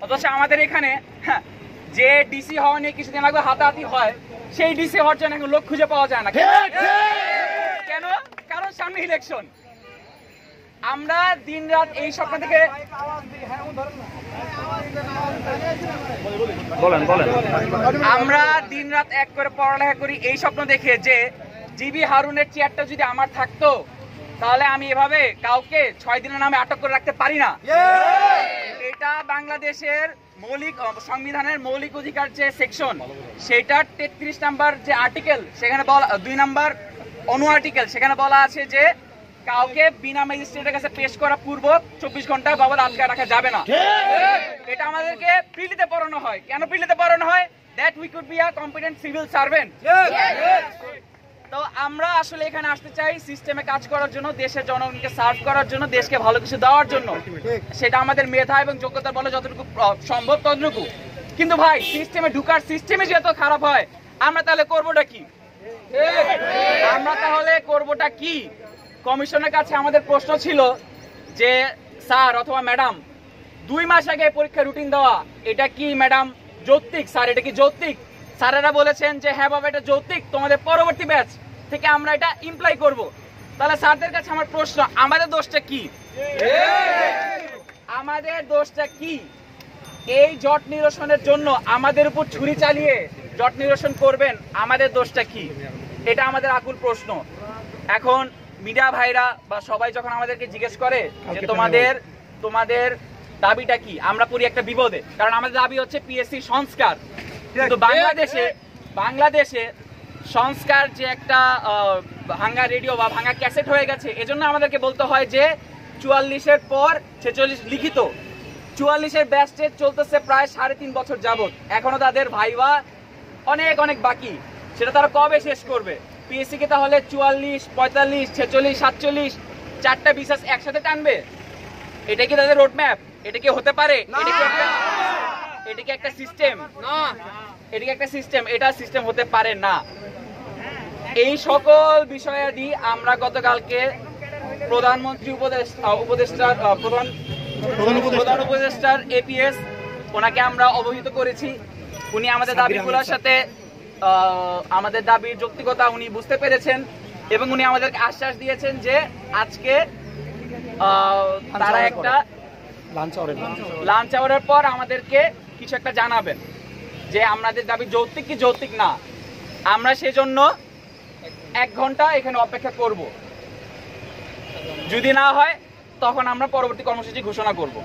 অথচ আমাদের এখানে যে ডিসি হওয়া নিয়ে কিছুদিন আগে হাতাহাতি হয়, সেই ডিসি হওয়ার জন্য এখন লোক খুঁজে পাওয়া যায় না। কেন? কারণ সামনে ইলেকশন। আমরা দিন রাত এই স্বপ্ন থেকে আমরা দিন রাত এক করে পড়ালেখা করি এই স্বপ্ন দেখে যে জিবি হারুনের চেয়ারটা যদি আমার থাকতো তাহলে আমি এভাবে কাউকে 6 দিনের নামে আটক করে রাখতে পারি না। এটা বাংলাদেশের মৌলিক সংবিধানের মৌলিক অধিকার যে সেকশন, সেটার 33 নাম্বার যে আর্টিকেল, সেখানে বলা 2 নাম্বার অনু আর্টিকেল, সেখানে বলা আছে যে কাউকে বিনা ম্যাজিস্ট্রেটের কাছে পেশ করা পূর্বক 24 ঘন্টা বাবদ আটকে রাখা যাবে না। এটা আমাদেরকে প্রিলিতে পড়ানো হয়। কেন প্রিলিতে পড়ানো হয়? That we could be a competent civil servant. তো আমরা আসলে এখানে আসতে চাই সিস্টেমে কাজ করার জন্য, দেশের জনগণকে সার্ভ করার জন্য, দেশকে ভালো কিছু দেওয়ার জন্য। সেটা আমাদের মেধা এবং যোগ্যতার বলে যতটুকু সম্ভব ততটুকু। কিন্তু ভাই সিস্টেমে ঢুকার সিস্টেমে যত খারাপ হয়, আমরা তাহলে করবোটা কি? কমিশনের কাছে আমাদের প্রশ্ন ছিল যে স্যার অথবা ম্যাডাম, 2 মাস আগে পরীক্ষা রুটিন দেওয়া, এটা কি ম্যাডাম যৌক্তিক? স্যার এটা কি যৌক্তিক? স্যারেরা বলেছেন যে হ্যাঁ বাবা এটা যৌক্তিক, তোমাদের পরবর্তী ব্যাচ থেকে আমরা এটা ইমপ্লাই করব। তাহলে স্যারদের কাছে আমার প্রশ্ন, আমাদের দোষটা কি? আমাদের দোষটা কি? এই জট নিরসনের জন্য আমাদের উপর ছুরি চালিয়ে জট নিরসন করবেন, আমাদের দোষটা কি? এটা আমাদের আকুল প্রশ্ন। এখন মিডিয়া ভাইরা বা সবাই যখন আমাদেরকে জিজ্ঞেস করে যে তোমাদের দাবিটা কি, আমরা পড়ি একটা বিপদে। কারণ আমাদের দাবি হচ্ছে পিএসসি সংস্কার। কিন্তু বাংলাদেশে সংস্কার যে একটা ভাঙা রেডিও বা ভাঙা ক্যাসেট হয়ে গেছে, এজন্য আমাদেরকে বলতে হয় যে 44-এর পর 46 লিখিত, 44-এর ব্যাচে চলতেছে প্রায় 3.5 বছর যাবত। এখনো তাদের ভাইবা অনেক বাকি। সেটা তারা কবে শেষ করবে? পিএসসি কে তাহলে 44, 45, 46, 47 4টা বিশেষ একসাথে টানবে? এটা কি তাদের রোড ম্যাপ? এটা কি হতে পারে? এটা কি একটা সিস্টেম? না, এটা কি একটা সিস্টেম? এটা সিস্টেম হতে পারে না। এই সকল বিষয়াদি আমরা গতকালকে প্রধানমন্ত্রী প্রধান উপদেষ্টার এপিএস ওনাকে আমরা অবহিত করেছি। উনি আমাদের দাবিগুলোর সাথে আমাদের দাবির যৌক্তিকতা উনি বুঝতে পেরেছেন এবং উনি আমাদেরকে আশ্বাস দিয়েছেন যে আজকে তারা একটা লাঞ্চ আওয়ারের পর আমাদেরকে কিছু একটা জানাবেন যে আমাদের দাবি যৌক্তিক কি যৌক্তিক না। আমরা সেজন্য 1 ঘন্টা এখানে অপেক্ষা করব। যদি না হয় তখন আমরা পরবর্তী কর্মসূচি ঘোষণা করব।